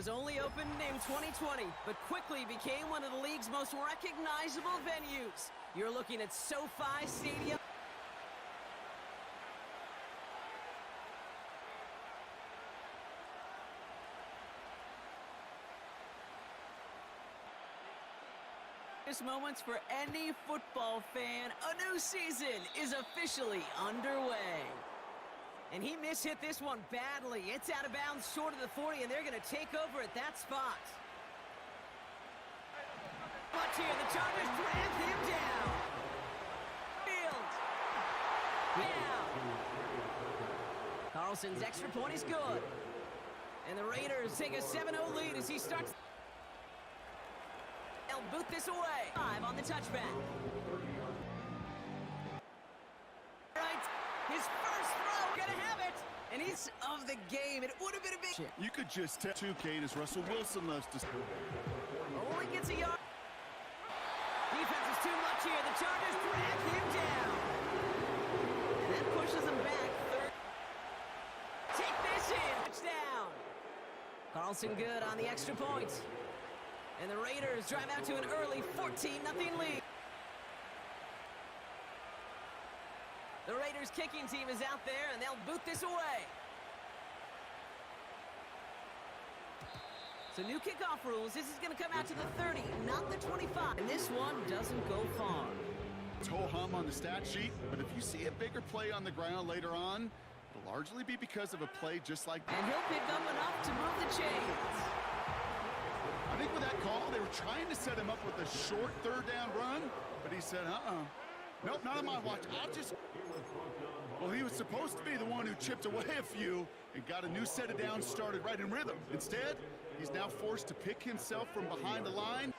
was only opened in 2020, but quickly became one of the league's most recognizable venues. You're looking at SoFi Stadium. Moments for any football fan. A new season is officially underway. And he mishit this one badly. It's out of bounds short of the 40, and they're going to take over at that spot. Watch here, the Chargers drag him down. Fields. Down. Carlson's extra point is good. And the Raiders take a 7-0 lead as he starts. They'll boot this away. 5 on the touchback. Right, his first throw, gonna have it, and he's of the game. It would have been a big. You could just tell 2K as Russell Wilson loves to. Only gets a yard. Defense is too much here. The Chargers drag him down, and that pushes him back. Third. Take this in. Touchdown. Carlson good on the extra point. And the Raiders drive out to an early 14-0 lead. The Raiders kicking team is out there, and they'll boot this away. So new kickoff rules. This is going to come out to the 30, not the 25. And this one doesn't go far. It's ho-hum on the stat sheet, but if you see a bigger play on the ground later on, it'll largely be because of a play just like that. And he'll pick up enough to move the chains. I think with that call, they were trying to set him up with a short third down run, but he said, nope, not on my watch. Well, he was supposed to be the one who chipped away a few and got a new set of downs started right in rhythm. Instead, he's now forced to pick himself from behind the line.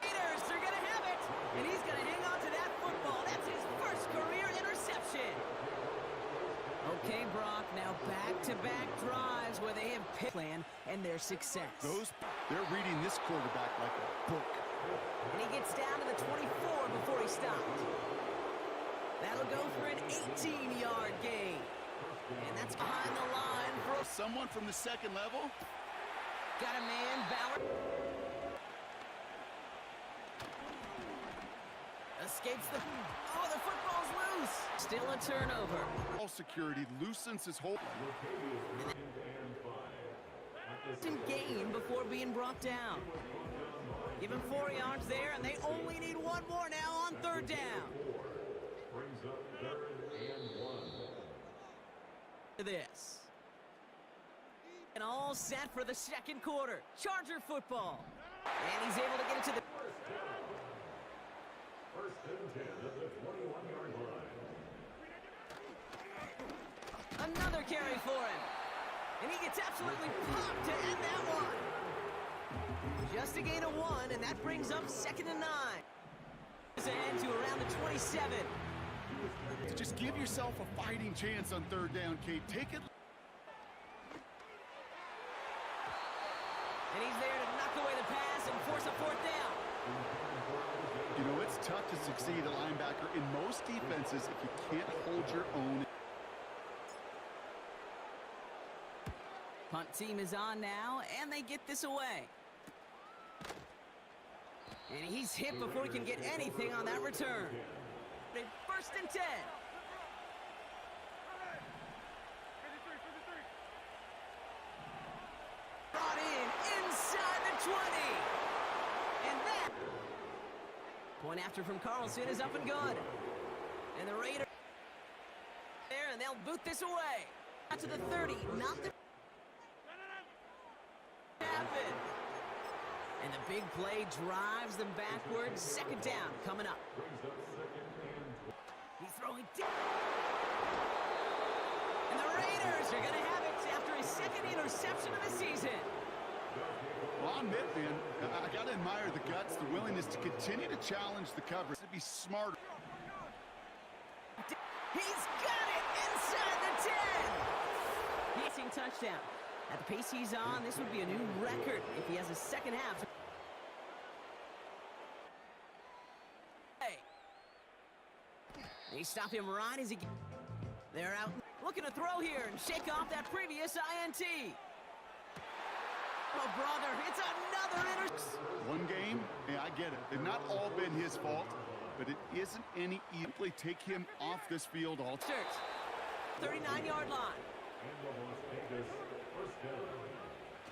Raiders are going to have it, and he's going to hang on to that football. That's his first career interception. Okay, Brock, now back-to-back drives where they have picked plan and their success. They're reading this quarterback like a book. And he gets down to the 24 before he stopped. That'll go for an 18-yard gain. And that's behind the line for someone from the second level. Got a man, Bauer. Escapes the... Oh, the football's loose. Still a turnover. Ball security loosens his hold. Gain before being brought down. Give him 4 yards there, and they only need one more now on third down. This. And all set for the second quarter. Charger football. And he's able to get it to the... First and 10 at the 21-yard line. Another carry for him. And he gets absolutely popped to end that one. Just a gain of 1, and that brings up 2nd and 9. Ahead to around the 27. To just give yourself a fighting chance on third down, Kate. Take it. And he's there to knock away the pass and force a 4th down. You know, it's tough to succeed a linebacker in most defenses if you can't hold your own. Punt team is on now, and they get this away. And he's hit before he can get anything on that return. They 1st and 10. Brought in inside the 20. And that point after from Carlson is up and good. And the Raiders there, and they'll boot this away. Out to the 30, not the... And the big play drives them backwards. 2nd down coming up. He's throwing deep. And the Raiders are going to have it after his 2nd interception of the season. Well, I'll admit, man, I got to admire the guts, the willingness to continue to challenge the coverage, to be smarter. He's got it inside the 10. Passing touchdown. At the pace he's on, this would be a new record if he has a second half. Hey. They stop him right as he... They're out looking to throw here and shake off that previous INT. Oh, brother, it's another One game, yeah, I get it. They've not all been his fault, but it isn't any easily take him off this field all. 39-yard line.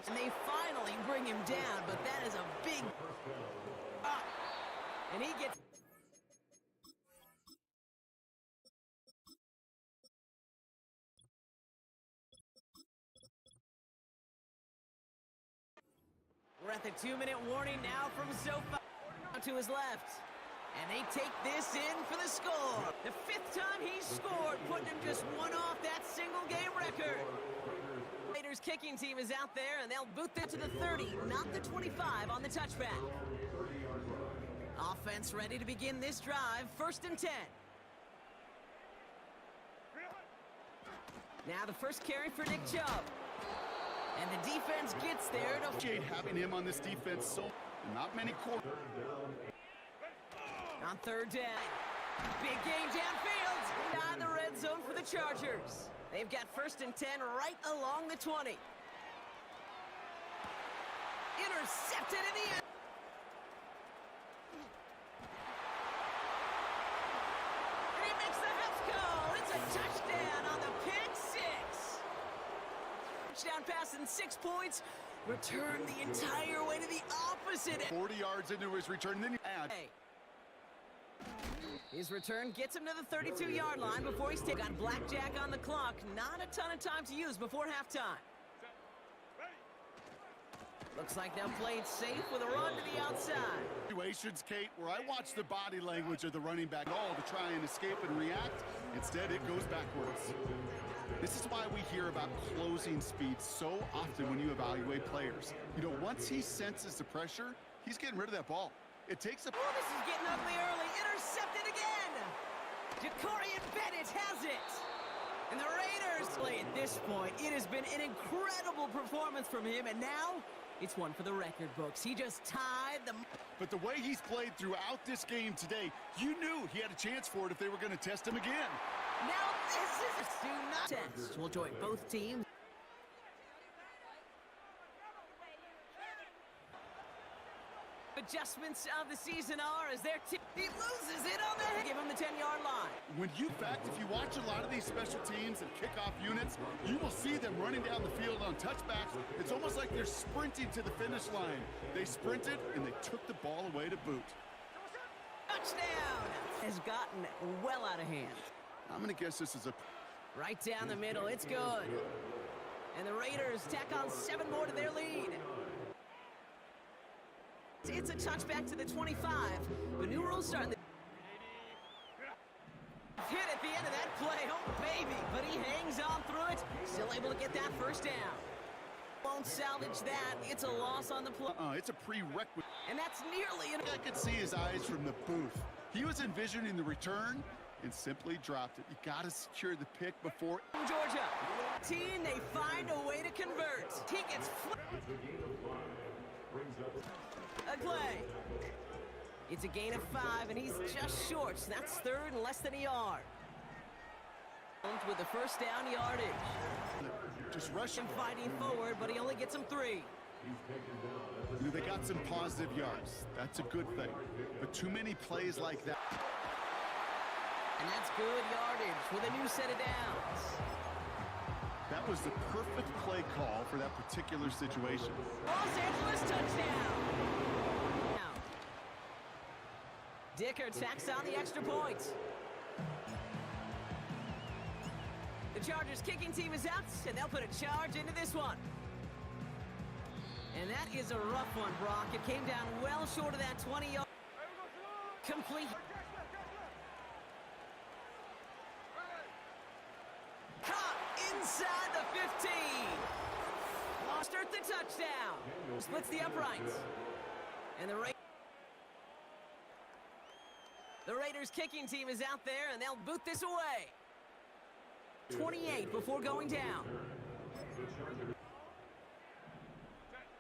And they finally bring him down, but that is a big... and he gets... We're at the 2-minute warning now from SoFi to his left. And they take this in for the score. The 5th time he's scored, putting him just one off that single-game record. Raiders kicking team is out there, and they'll boot that to the 30, not the 25 on the touchback. Offense ready to begin this drive, 1st and 10. Now the first carry for Nick Chubb. And the defense gets there to... Jade having him on this defense, so not many quarters. On 3rd down. Big game downfield. Down the red zone for the Chargers. They've got 1st and 10 right along the 20. Intercepted in the end. And he makes the house call. It's a touchdown on the pick 6. Touchdown pass and 6 points. Return the entire way to the opposite. 40 yards into his return, then you add. His return gets him to the 32-yard line before he's got blackjack on the clock. Not a ton of time to use before halftime. Looks like they'll play it safe with a run to the outside. Situations, Kate, where I watch the body language of the running back all to try and escape and react. Instead, it goes backwards. This is why we hear about closing speed so often when you evaluate players. You know, once he senses the pressure, he's getting rid of that ball. It takes a... Oh, this is getting ugly early. Intercepted again. Jacorian Bennett has it. And the Raiders play at this point. It has been an incredible performance from him, and now it's one for the record books. He just tied the... But the way he's played throughout this game today, you knew he had a chance for it if they were going to test him again. Now this is a do-not test. We'll join both teams. Adjustments of the season are as their team loses it on the head. Give him the 10-yard line. When you fact, if you watch a lot of these special teams and kickoff units, you will see them running down the field on touchbacks. It's almost like they're sprinting to the finish line. They sprinted and they took the ball away to boot. Touchdown! Has gotten well out of hand. I'm going to guess this is a... Right down the middle, it's good. And the Raiders tack on 7 more to their lead. It's a touchback to the 25. The new rules starting. Hit at the end of that play, oh baby. But he hangs on through it. Still able to get that 1st down. Won't salvage that. It's a loss on the play. It's a prerequisite. And that's nearly an... I could see his eyes from the booth. He was envisioning the return and simply dropped it. You got to secure the pick before... Georgia. Team, they find a way to convert. He gets flipped. A play. It's a gain of 5, and he's just short. So that's 3rd and less than a yard. With the 1st down yardage. Just rushing. Fighting forward, but he only gets him 3. You know, they got some positive yards. That's a good thing. But too many plays like that. And that's good yardage with a new set of downs. That was the perfect play call for that particular situation. Los Angeles touchdown. Dicker tacks on the extra point. The Chargers kicking team is out, and they'll put a charge into this one. And that is a rough one, Brock. It came down well short of that 20-yard. Complete. Caught inside the 15. Lost Earth the touchdown. Splits the uprights. And the Raiders kicking team is out there, and they'll boot this away. 28 before going down.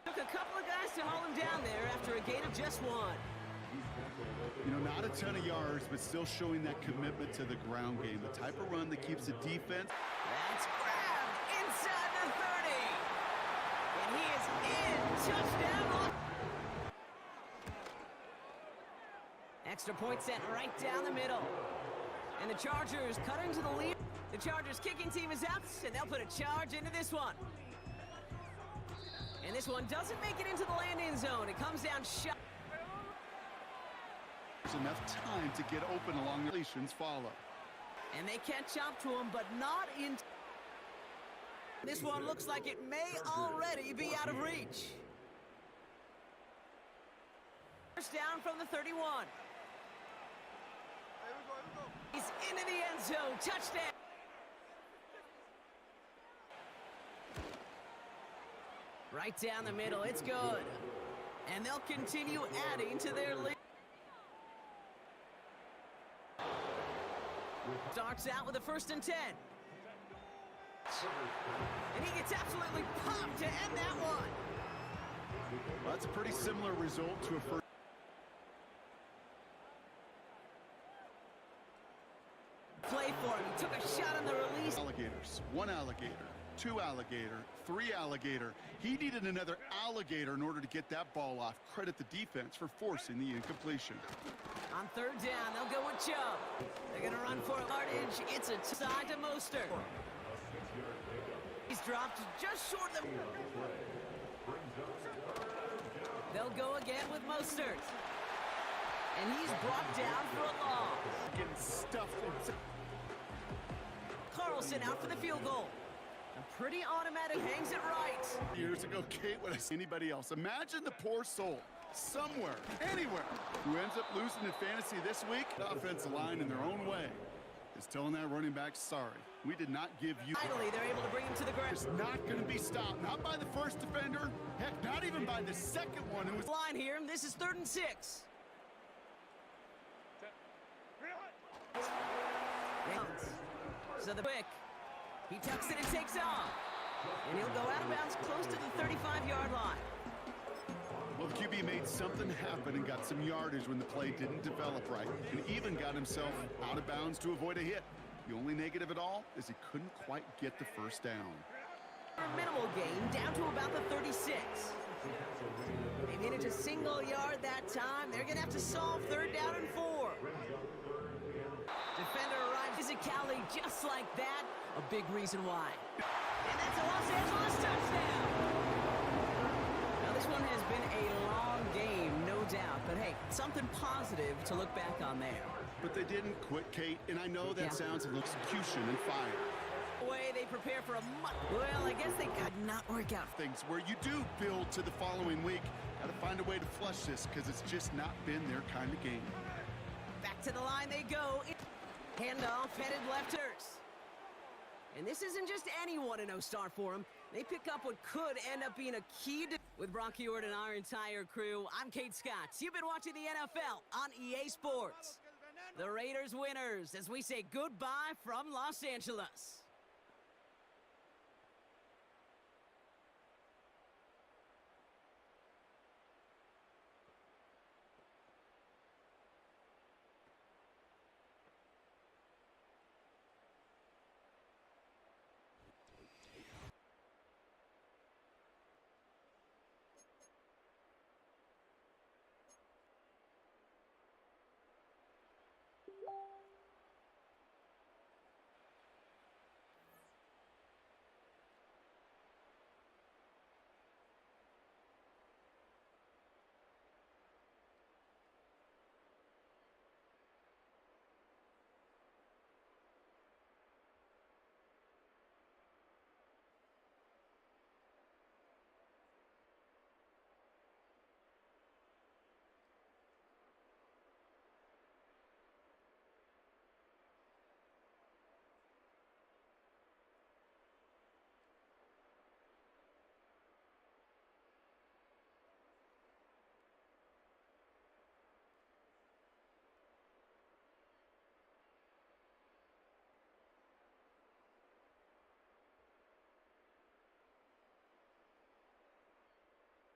Took a couple of guys to hold him down there after a gain of just 1. You know, not a ton of yards, but still showing that commitment to the ground game. The type of run that keeps the defense. That's grabbed inside the 30. And he is Extra point sent right down the middle. And the Chargers cut into the lead. The Chargers kicking team is out, and they'll put a charge into this one. And this one doesn't make it into the landing zone. It comes down shot. There's enough time to get open along the relations follow. And they catch up to him, but not in. This one looks like it may already be out of reach. First down from the 31. He's into the end zone. Touchdown. Right down the middle. It's good. And they'll continue adding to their lead. Starts out with a 1st and 10. And he gets absolutely pumped to end that one. Well, that's a pretty similar result to a first. Play for him. He took a shot on the release. Alligators. 1 alligator, 2 alligator, 3 alligator. He needed another alligator in order to get that ball off. Credit the defense for forcing the incompletion. On 3rd down, they'll go with Chubb. They're going to run for yardage. It's a side to Mostert. He's dropped just short of the... They'll go again with Mostert. And he's brought down for a loss. Getting stuffed. Carlson out for the field goal. A pretty automatic, hangs it right. Years ago, Kate, when I see anybody else. Imagine the poor soul, somewhere, anywhere, who ends up losing in fantasy this week. The offensive line, in their own way, is telling that running back, sorry, we did not give you... Finally, they're able to bring him to the ground. It's not going to be stopped, not by the first defender, heck, not even by the second one who was... Line here, this is 3rd and 6. So the pick, he tucks it and takes off. And he'll go out of bounds close to the 35-yard line. Well, the QB made something happen and got some yardage when the play didn't develop right, and even got himself out of bounds to avoid a hit. The only negative at all is he couldn't quite get the 1st down. A minimal gain down to about the 36. They made it a single yard that time. They're going to have to solve 3rd down and 4. Defender arrives physicality just like that. A big reason why. And that's a Los Angeles touchdown. Now this one has been a long game, no doubt. But hey, something positive to look back on there. But they didn't quit, Kate, and I know that sounds like execution and fire. Way they prepare for a month. Well, I guess they could not work out. Things where you do build to the following week. Got to find a way to flush this because it's just not been their kind of game. Back to the line they go. Handoff headed lefters. And this isn't just anyone in O-Star for them. They pick up what could end up being a key to... With Brock Ewart and our entire crew, I'm Kate Scott. You've been watching the NFL on EA Sports. The Raiders winners as we say goodbye from Los Angeles.